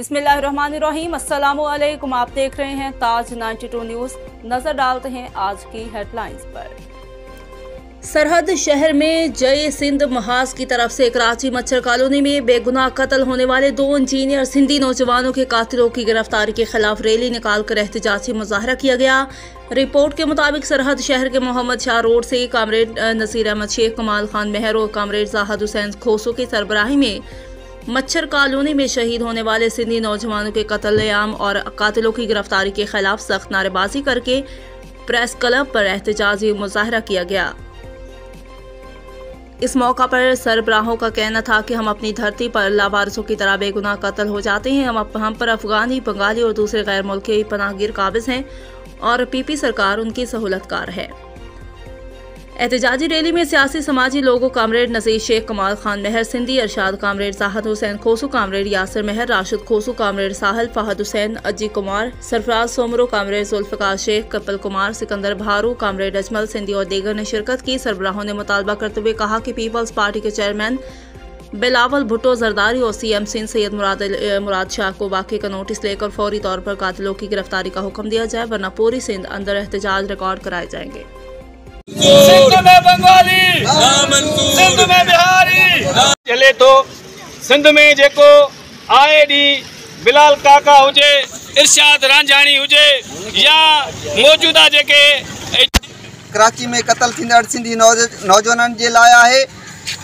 बिस्मिल्लाहिर्रहमानिर्रहीम, अस्सलामुअलैकुम। आप देख रहे हैं ताज 92 न्यूज़। नजर डालते हैं आज की हेडलाइंस पर। सरहद शहर में जय सिंध महाज की तरफ से कराची मच्छर कॉलोनी में बेगुनाह कत्ल होने वाले 2 इंजीनियर सिंधी नौजवानों के कातिलों की गिरफ्तारी के खिलाफ रैली निकालकर एहतजाजी मुजाहरा किया गया। रिपोर्ट के मुताबिक सरहद शहर के मोहम्मद शाह रोड से कामरेड नसीर अहमद शेख, कमाल खान मेहर और कामरेड जाहिद हुसैन खोसो की सरबराही में मच्छर कॉलोनी में शहीद होने वाले सिंधी नौजवानों के कत्लेआम और कातिलों की गिरफ्तारी के खिलाफ सख्त नारेबाजी करके प्रेस क्लब पर एहतजाजी मुजाहरा किया गया। इस मौका पर सरबराहों का कहना था कि हम अपनी धरती पर लावारिसों की तरह बेगुनाह कत्ल हो जाते हैं। हम पर अफगानी, बंगाली और दूसरे गैर मुल्की पनाहगीर काबिज हैं और पीपी सरकार उनकी सहूलतकार है। एहतजाजी रैली में सियासी समाजी लोगों कामरेड नजीर शेख, कमाल खान मेहर सिंधी, अरशाद कामरेड जाहिद हुसैन खोसू, कामरेड यासिर मेहर, राशिद खोसू, कामरेड साहल, फहद हुसैन, अज्जी कुमार, सरफराज सोमरो, कामरेड जुल्फिकार शेख, कपिल कुमार, सिकंदर भारू, कामरेड अजमल सिंधी और दीगर ने शिरकत की। सरबराहों ने मुतालबा करते हुए कहा कि पीपल्स पार्टी के चेयरमैन बिलावल भुट्टो जरदारी और सीएम सिंध सैयद मुराद शाह को वाक़े का नोटिस लेकर फौरी तौर पर कातिलों की गिरफ्तारी का हुक्म दिया जाए, वरना पूरी सिंध अंदर एहतजाज रिकॉर्ड कराए जाएंगे। सिंध में बंगाली, सिंध में बिहारी चले तो सिंध में जेको आए डी बिलाल काका हुजे, इरशाद रांझानी हुजे या मौजूदा जेके कराची में कत्ल थींदड़ सिंधी नौजवाननि जे लाइ आहे।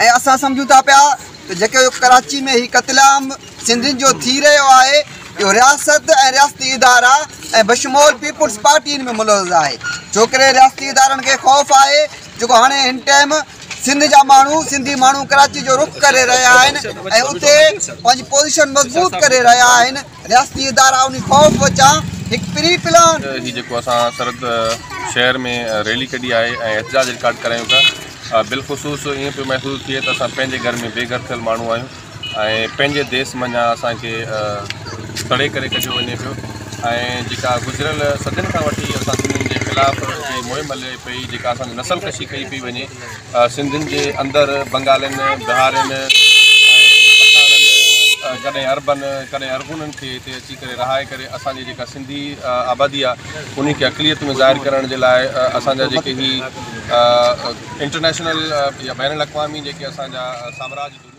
ऐं असां सम्झूं था पिया त जेके कराची में ही कत्लेआम सिंधियुनि जो थी रहियो आहे, इहो रियासत ऐं रियासती इदारा ऐं बशमूल पीपुल्स पार्टी में मुलविज़ आहे। छोकरे रियासती इदारनि खे ख़ौफ़ आहे जेको हाणे हिन टाइम सिंध जा माण्हू, सिंधी माण्हू कराची जो रुख करे रहिया आहिनि ऐं उते पंहिंजी पोज़ीशन मज़बूत करे रहिया आहिनि। रियासती इदारा उन ख़ौफ़ वचां हिकु प्री प्लान ही जेको असां सरहद शहर में रैली कढी आहे ऐं एहतजाज रिकॉर्ड करायूं था। बिलख़ुसूस ईअं पियो महसूस थिए त असां पंहिंजे घर में बेघर थियल माण्हू आहियूं ऐं पंहिंजे देश मञा असांखे तड़े करे कढियो वञे पियो। ऐं जेका गुज़िरियल सदियुनि खां वठी असां सिंधियुनि जे ख़िलाफ़ मुहिम हले पई, जेका असांजी नसल कशी कई पई वञे, सिंधियुनि जे अंदरि बंगालियुनि, बिहारियुनि, कॾहिं अरबनि, कॾहिं अरगुननि खे हिते अची करे रहाए करे असांजी जेका सिंधी आबादी आहे उन खे अक़लियत में ज़ाहिर करण जे लाइ असांजा जेके ही इंटरनेशनल या बैन अल अक़वामी जेके असांजा साम्राज्य